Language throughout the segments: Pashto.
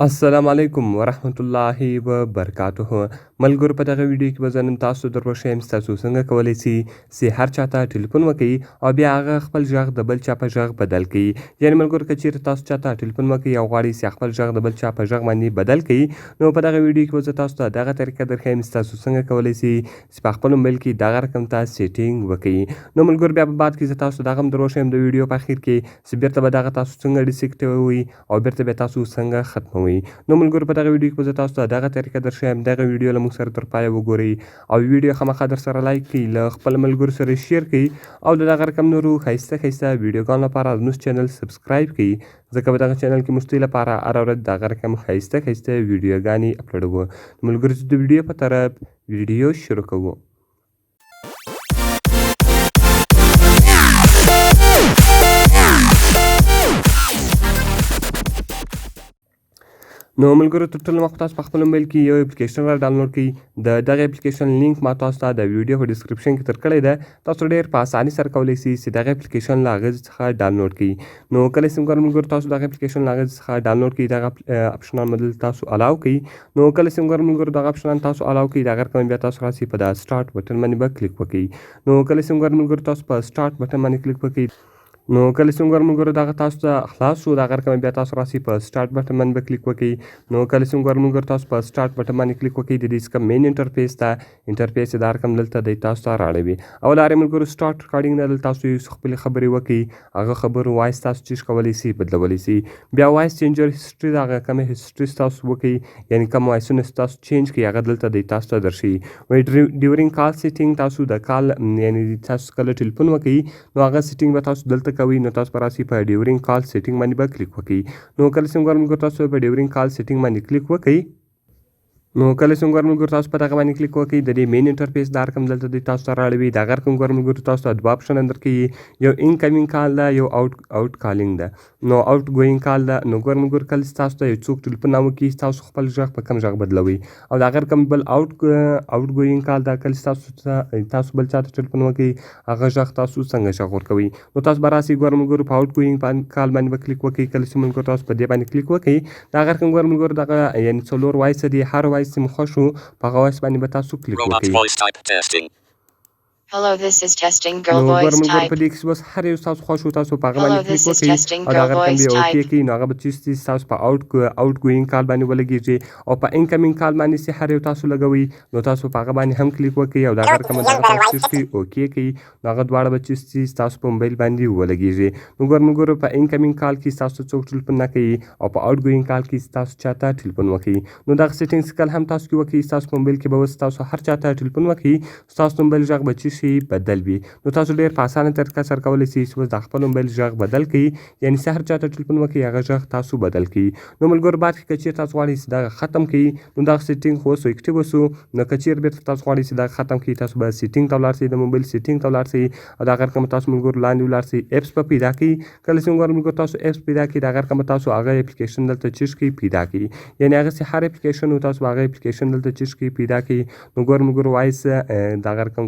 السلام علیکم ورحمت الله وبرکاته. ملګرو، په دغه ویډیو کې به زه نن تاسو در وښیم تاسو څنګه کولی سئ چې هر چاته ټلیفون وکړئ او بیا هغه خپل غږ د بل چا په غږ بدل کړي. یعنې ملګرو، که چیرې تاسو چاته ټلیفون وکړئ او غواړئ چې خپل غږ د بل چا په غږ باندې بدل کړئ، نو په دغه ویډیو کې به زه تاسو ته دغه طریقه درښیم چې تاسو څنګه کولی سئ چې په خپل موبایل کې دغه رقم ته سیټینګ وکړئ. نو ملګرو، بیا په بعد کې زه تاسو دغه هم در وښیم د ویډیو په اخر کې چې بیرته به دغه تاسو څنګه ډیسکټوئ او بیرته به تاسو څنګه ختموئ. نو ملګرو، په دغه ویډیو کې به زه تاسو ته دغه طریقه درښیم. دغه ویډیو له موږ سره تر پایه وګورئ او ویډیو خامخا در سره لایک کړئ، له خپلو ملګرو سره شیر کړئ او د دغه رقم نورو ښایسته ښایسته ویډیوګانو لپاره زموږ چینل سبسکرایب کړئ، ځکه په دغه چینل کې موږ ستاسو لپاره هره ورځ دغه رقم ښایسته ښایسته ویډیوګانې اپلوډوو. ملګرو، د ویډیو په طرف ویډیو شروع کوو. نو ملګرو، تر ټولو مخکې تاسو په خپل موبایل کې یو اپلیکیشن را ډاونلوډ کړئ. د دغه اپلیکیشن لینک ما تاسو ته د ویډیو په ډسکرپشن کې درکړی ده. تاسو ډېر په اسانۍ سره کولی سئ چې دغه اپلیکیشن له هغه څخه ډاونلوډ کړئ. نو کله چې ملګرو تاسو دغه اپلیکیشن له هغه څخه ډاونلوډ کړئ، دغه اپشنان به دلته تاسو الاو کړئ. نو کله چې ملګرو دغه اپشنان تاسو الاو کړئ، دغه رقم بیا تاسو راسئ په د سټارټ بټن باندې به کلیک وکړئ. نو کله چې ملګرو تاسو په سټارټ بټن باندې کلیک وکړئ، نو کله چې ملګرو دغه تاسو ته خلاص شو، دغه رقم بیا تاسو راسئ په سټارټ بټن باندې به کلیک وکړئ. نو کله چې ملګرو تاسو په سټارټ بټن باندې کلیک وکړئ، د دې څخه مین انټرفیس ته انټرفیس دا رقم دلته دی تاسو ته راړوي. او لارې ملګرو، سټارټ ریکارډینګ نه دلته تاسو خپلې خبرې وکړئ، هغه خبرو وایس تاسو چیج کولی سئ، بدلولی سئ. بیا وایس چینجر هسټري، دغه کومه هسټري تاسو وکړئ، یعنې کوم وایسونه تاسو چینج کړئ، هغه دلته دی تاسو ته درښیي. وایي ډیورینګ کال سیټینګ، تاسو د کال یعنې تاسو کله ټلیفون وکړئ، نو هغه سیټینګ به تاسو دلته کوئ. نو تاسو به راسئ په ډیورینګ کال سیټینګ باندې به کلیک وکړئ. نو کله چې ملګرو تاسو په ډیورینګ کال سیټینګ باندې کلیک وکړئ، نو کله چې ملګرو تاسو په دغه باندې کلیک وکړئ، د دې مین انټرفیس دا رقم دلته دی تاسو ته راړوي. دغه رقم ملګرو تاسو ته دوه اپشن درکوي، یو انکمینګ کال ده، یو آوټ کالینګ ده. نو آوټ ګوینګ کال ده. نو ملګرو، کله چې تاسو ته یو څوک ټلیفون راوکړي، تاسو خپل غږ په کوم غږ بدلوئ. او دغه رقم بل آوټ ګوینګ کال ده. کله چې تاسو بل چاته ټلیفون وکړئ، هغه غږ تاسو څنګه غږ ورکوئ. نو تاسو به راسئ ملګرو په آوټ ګوینګ کال باندې به کلیک وکړئ. کله چې ملګرو تاسو په دې باندې کلیک وکړئ، دغه رقم ملګرو دغه یعنې 4 وایسه دي. هر وایس چې مو خوښ وو په هغه وایس باندې به تاسو کلیک وکړئ. Hello, this is testing نو girl voice ملګرو، type. په دې کې بس هر یو تاسو خوښ وو، تاسو په هغه Hello, باندې this کلیک is وکړئ testing او girl دغه رقم voice بیا اوکې type. کړئ. نو هغه به چې تاسو په آوټ ګوینګ کال باندې ولګېږي او په انکمینګ کال باندې چې هر یو تاسو لګوئ، نو تاسو په هغه باندې هم کلیک وکړئ او دغه رقم دغه تاسو کړئ اوکې کړئ. نو هغه دواړه به چې تاسو په موبایل باندې ولګېږي. نو ملګرو، په انکمینګ کال کې تاسو څوک ټلیفون نه کوي او په آوټ ګوینګ کال کې تاسو چاته ټلیفون وکړئ، نو دغه سیټینګز کله هم تاسو کې وکړئ. تاسو په موبایل کې به اوس تاسو هر چاته ټلیفون وکړئ، تاسو موبایل غږ به چې شي بدل وي. نو تاسو ډېر په اسانه طریقه سره کولی سئ چې اوس د خپل موبایل غږ بدل کړئ، یعنې چې هر چاته ټلیفون وکړئ، هغه غږ تاسو بدل کړئ. نو ملګرو، بعد کې که چیرې تاسو غواړئ چې دغه ختم کړئ، نو دغه سیټینګ خو اوس اکټیو وسو. نو که چیرې بیرته تاسو غواړئ چې دغه ختم کړئ، تاسو به سیټینګ ته ولاړ سئ، د موبایل سیټینګ ته ولاړ سئ او دغه رقم تاسو ملګرو لاندې ولاړ سئ، ایپس به پیدا کړئ. کله چې ملګرو تاسو ایپس پیدا کړئ، دغه رقم تاسو هغه اپلیکیشن دلته چیج کړئ، پیدا کړئ. یعنې هغه چې هر اپلیکیشن وو، تاسو هغه اپلیکیشن دلته چیج کړئ، پیدا کړئ. نو ملګرو، وایس دغه رقم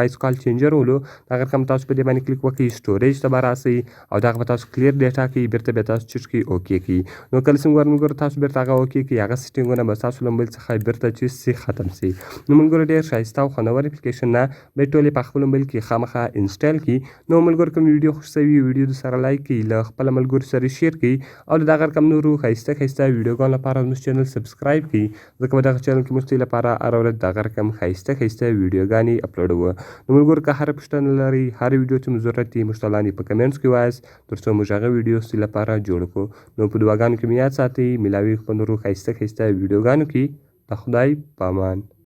وایس کال چینجر ولو، دغه رقم تاسو په دې باندې کلیک وکړئ، سټوریج ته به راسئ او دغه به تاسو کلیر ډیټا کړئ، بیرته بیا تاسو چیج کړئ، اوکې کړئ. نو کله چې ملګرو تاسو بیرته هغه اوکې کړئ، هغه سیټینګونه به ستاسو له موبایل څخه بیرته چیج سي، ختم سي. نو ملګرو، ډېر ښایسته او خوندور اپلیکیشن نه به ټولې په خپل موبایل کې خامخا انسټال کړئ. نو ملګرو، کوم ویډیو خوښ شوي ویډیو د سره لایک کړئ، له خپل ملګرو سره شیر کړئ او دغه رقم نورو ښایسته ښایسته ویډیوګانو لپاره زموږ چینل سبسکرایب کړئ، ځکه په دغه چینل کې موږ ستاسو لپاره هره ورځ دغه رقم ښایسته ښایسته ویډیوګانې اپلوډوو. نو ملګرو، که هره پوښتنه لرئ، هر ویډیو ته مو ضرورت وي، موږ ته لاندې په کمنټس کې وایاست، تر څو موږ هغه ویډیو ستاسو لپاره جوړ کړو. نو په دعاګانو کې مې یاد ساتئ. ملاوي په نورو ښایسته ښایسته ویډیوګانو کې. د خدای په امان.